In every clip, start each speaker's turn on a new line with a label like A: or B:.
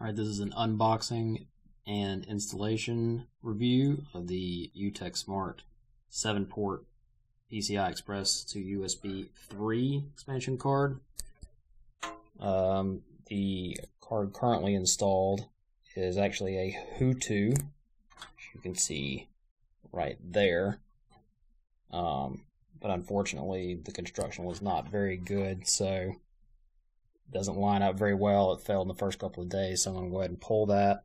A: Alright, this is an unboxing and installation review of the UTechSmart 7-port PCI Express to USB 3 expansion card. The card currently installed is actually a Hutu, as you can see right there. But unfortunately the construction was not very good, so doesn't line up very well. It failed in the first couple of days, so I'm going to go ahead and pull that,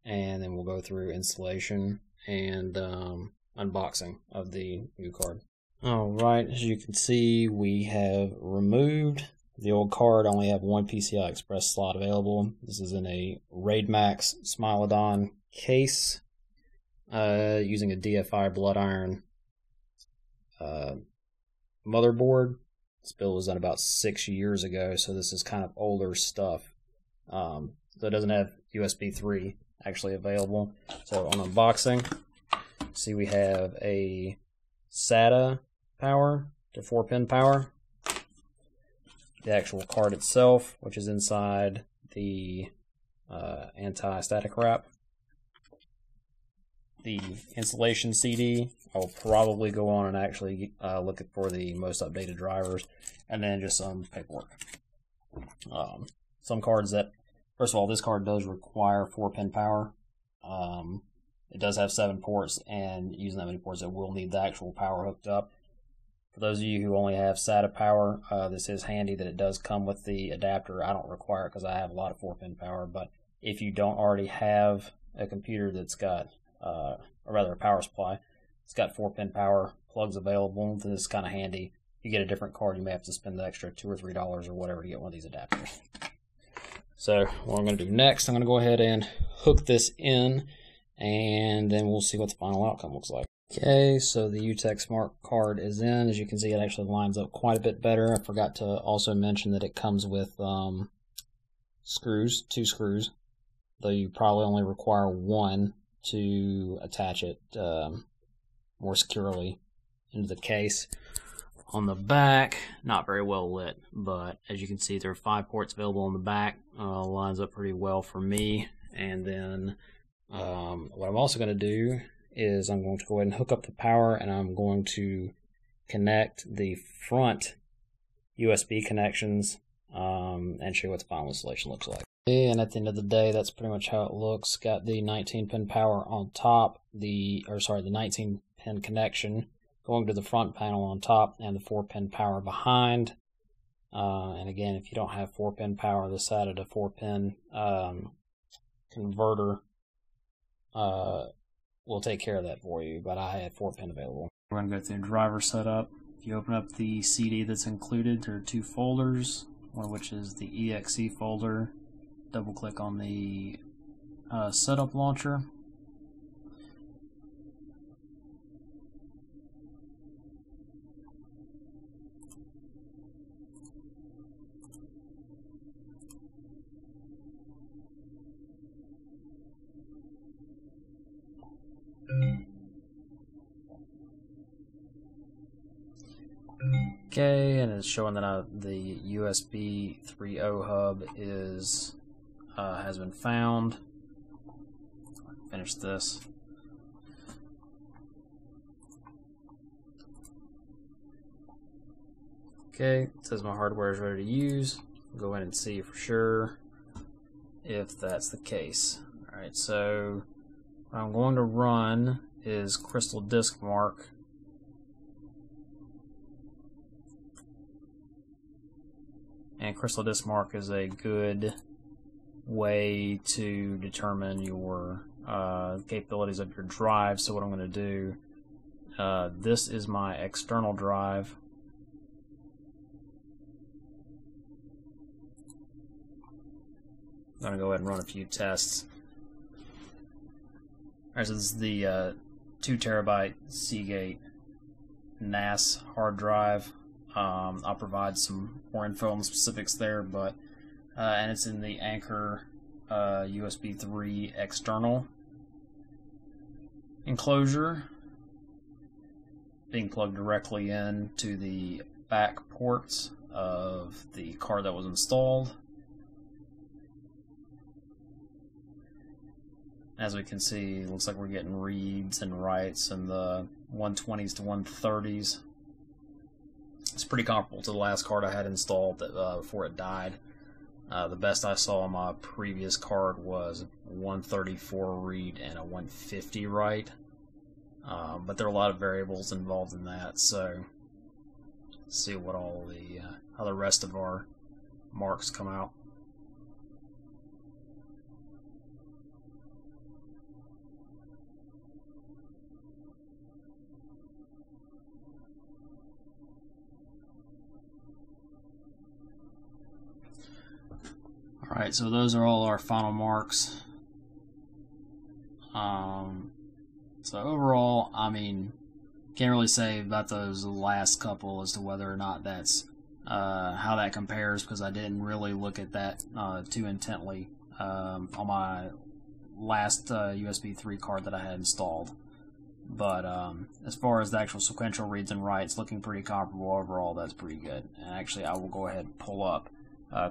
A: and then we'll go through installation and unboxing of the new card. Alright, as you can see, we have removed the old card. I only have one PCI Express slot available. This is in a RaidMax Smilodon case using a DFI blood iron motherboard. This build was done about 6 years ago, so this is kind of older stuff. So it doesn't have USB 3 actually available. So on unboxing, see we have a SATA power to 4-pin power. The actual card itself, which is inside the anti-static wrap. The installation CD, I will probably go on and actually look for the most updated drivers, and then just some paperwork. Some cards that, first of all, this card does require 4-pin power. It does have 7 ports, and using that many ports, it will need the actual power hooked up. For those of you who only have SATA power, this is handy that it does come with the adapter. I don't require it because I have a lot of 4-pin power, but if you don't already have a computer that's got or rather a power supply, it's got 4-pin power plugs available, then this is kind of handy. If you get a different card, you may have to spend the extra $2 or $3 or whatever to get one of these adapters. So what I'm going to do next, I'm going to go ahead and hook this in, and then we'll see what the final outcome looks like. Okay, so the UTechSmart card is in. As you can see, it actually lines up quite a bit better. I forgot to also mention that it comes with screws, 2 screws, though you probably only require 1 to attach it more securely into the case. On the back, not very well lit, but as you can see, there are 5 ports available on the back. Lines up pretty well for me. And then what I'm also going to do is I'm going to go ahead and hook up the power, and I'm going to connect the front USB connections and show you what the final installation looks like. And at the end of the day, that's pretty much how it looks. Got the 19-pin power on top, the 19-pin connection going to the front panel on top, and the 4-pin power behind. And again, if you don't have 4-pin power, the SATA to 4-pin converter will take care of that for you, but I had 4-pin available. We're going to go through the driver setup. If you open up the CD that's included, there are 2 folders, one of which is the EXE folder. Double click on the setup launcher. Okay, and it's showing that the USB 3.0 hub is has been found. Finish this. Okay, it says my hardware is ready to use. I'll go in and see for sure if that's the case. Alright, so what I'm going to run is Crystal Disk Mark. And Crystal Disk Mark is a good way to determine your capabilities of your drive. So what I'm going to do, this is my external drive. I'm going to go ahead and run a few tests. Alright, so this is the 2 terabyte Seagate NAS hard drive. I'll provide some more info on the specifics there, but and it's in the Anchor USB 3 external enclosure, being plugged directly into the back ports of the card that was installed. as we can see, it looks like we're getting reads and writes in the 120s to 130s. It's pretty comparable to the last card I had installed before it died. The best I saw on my previous card was a 134 read and a 150 write. But there are a lot of variables involved in that, so let's see what all the how the rest of our marks come out. Alright, so those are all our final marks. So overall, I mean, can't really say about those last couple as to whether or not that's how that compares, because I didn't really look at that too intently on my last USB 3 card that I had installed. But as far as the actual sequential reads and writes, looking pretty comparable overall. That's pretty good. And actually, I will go ahead and pull up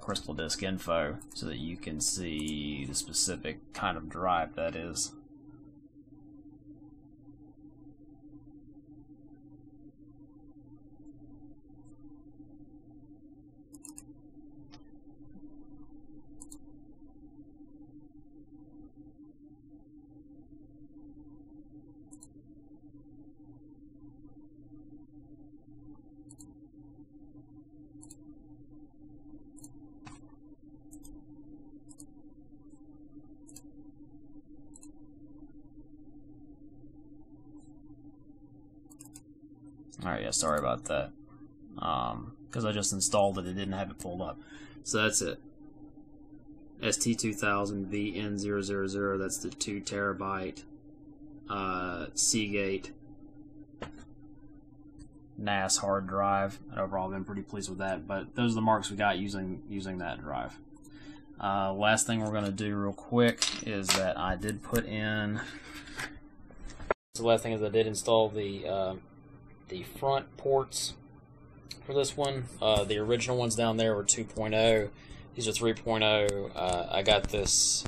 A: crystal disk info so that you can see the specific kind of drive that is. Alright, yeah, sorry about that. Because I just installed it, it didn't have it pulled up. So that's it. ST2000VN000, that's the 2 terabyte Seagate NAS hard drive. And overall, I've been pretty pleased with that. But those are the marks we got using that drive. Last thing we're going to do real quick is that I did put in. The last thing is I did install the front ports for this one. The original ones down there were 2.0. These are 3.0. I got this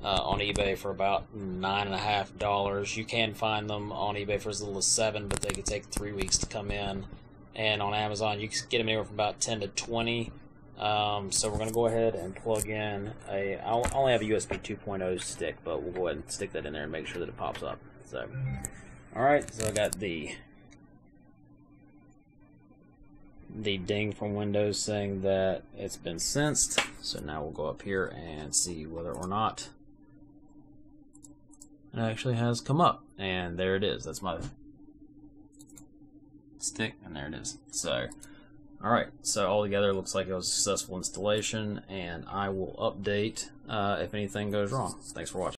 A: on eBay for about $9.50. You can find them on eBay for as little as $7, but they could take 3 weeks to come in. And on Amazon, you can get them anywhere from about 10 to 20. So we're going to go ahead and plug in I only have a USB 2.0 stick, but we'll go ahead and stick that in there and make sure that it pops up. So, alright, so I got the ding from Windows saying that it's been sensed. So now we'll go up here and see whether or not it actually has come up. And there it is. That's my stick, and there it is. So, alright, so altogether it looks like it was a successful installation, and I will update if anything goes wrong. Thanks for watching.